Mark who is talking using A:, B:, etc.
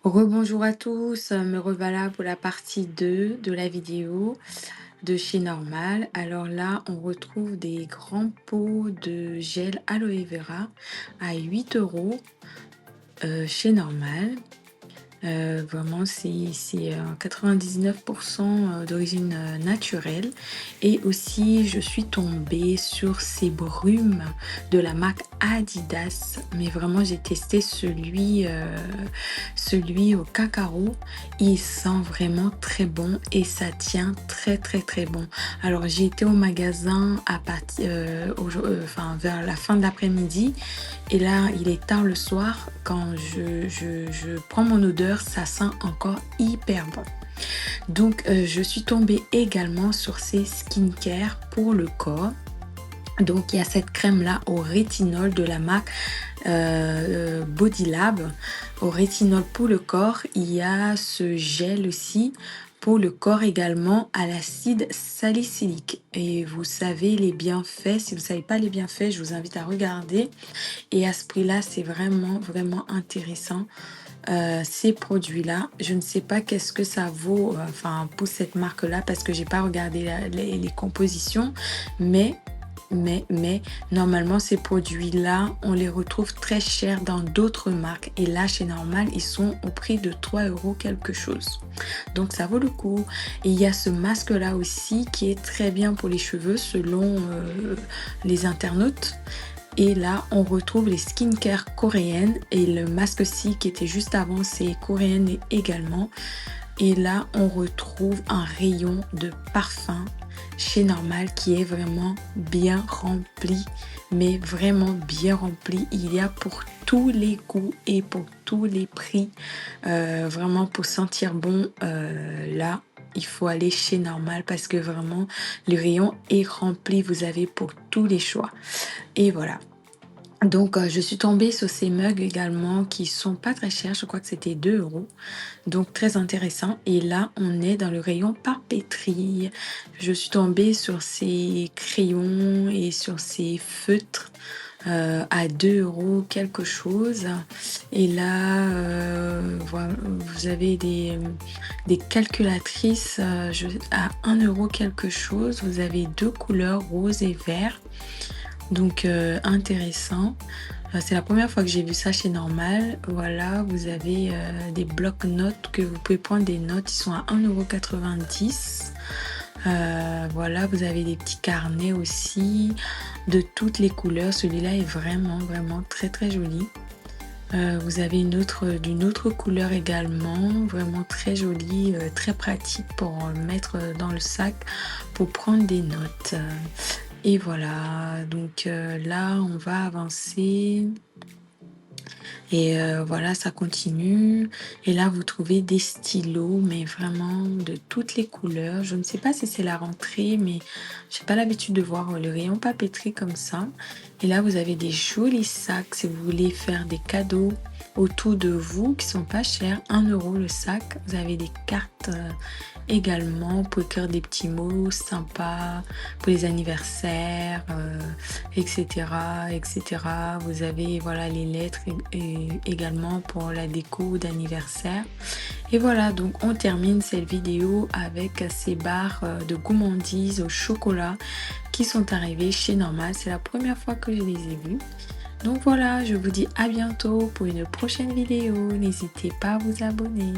A: Rebonjour à tous, me revoilà pour la partie 2 de la vidéo de chez Normal. Alors là, on retrouve des grands pots de gel aloe vera à 8 € chez Normal. Vraiment, c'est 99% d'origine naturelle. Et aussi, je suis tombée sur ces brumes de la marque Adidas. Mais vraiment, j'ai testé celui au cacao. Il sent vraiment très bon et ça tient très très très bon. Alors, j'ai été au magasin vers la fin de l'après-midi. Et là, il est tard le soir. Quand je prends mon odeur, ça sent encore hyper bon. Donc, je suis tombée également sur ces skincare pour le corps. Donc, il y a cette crème-là au rétinol de la marque Body Lab. Au rétinol pour le corps, il y a ce gel aussi pour le corps également à l'acide salicylique. Et vous savez les bienfaits. Si vous ne savez pas les bienfaits, je vous invite à regarder. Et à ce prix-là, c'est vraiment, vraiment intéressant. Ces produits-là, je ne sais pas qu'est-ce que ça vaut pour cette marque-là parce que j'ai pas regardé les compositions, mais normalement ces produits-là, on les retrouve très chers dans d'autres marques et là chez Normal, ils sont au prix de 3 € quelque chose. Donc ça vaut le coup. Et il y a ce masque-là aussi qui est très bien pour les cheveux selon les internautes. Et là, on retrouve les skincare coréennes et le masque-ci qui était juste avant, c'est coréenne également. Et là, on retrouve un rayon de parfum chez Normal qui est vraiment bien rempli, mais vraiment bien rempli. Il y a pour tous les goûts et pour tous les prix. Vraiment pour sentir bon, là, il faut aller chez Normal parce que vraiment, le rayon est rempli. Vous avez pour tous les choix. Et voilà. Donc, je suis tombée sur ces mugs également qui sont pas très chers. Je crois que c'était 2 €. Donc, très intéressant. Et là, on est dans le rayon papeterie. Je suis tombée sur ces crayons et sur ces feutres à 2 € quelque chose. Et là, vous avez des calculatrices à 1 € quelque chose. Vous avez deux couleurs, rose et vert. Donc, intéressant. C'est la première fois que j'ai vu ça chez Normal. Voilà, vous avez des blocs-notes que vous pouvez prendre des notes. Ils sont à 1,90 €. Voilà, vous avez des petits carnets aussi de toutes les couleurs. Celui-là est vraiment, vraiment très, très joli. Vous avez d'une autre couleur également, vraiment très jolie, très pratique pour mettre dans le sac pour prendre des notes. Et voilà, donc là, on va avancer. Et voilà, ça continue. Et là, vous trouvez des stylos, mais vraiment de toutes les couleurs. Je ne sais pas si c'est la rentrée, mais je n'ai pas l'habitude de voir le rayon papeterie comme ça. Et là, vous avez des jolis sacs si vous voulez faire des cadeaux autour de vous qui sont pas chers. 1 € le sac. Vous avez des cartes également pour écrire des petits mots sympas pour les anniversaires, etc., etc. Vous avez voilà les lettres et également pour la déco d'anniversaire. Et voilà, donc on termine cette vidéo avec ces barres de gourmandises au chocolat qui sont arrivées chez Normal. C'est la première fois que je les ai vues. Donc voilà, je vous dis à bientôt pour une prochaine vidéo. N'hésitez pas à vous abonner.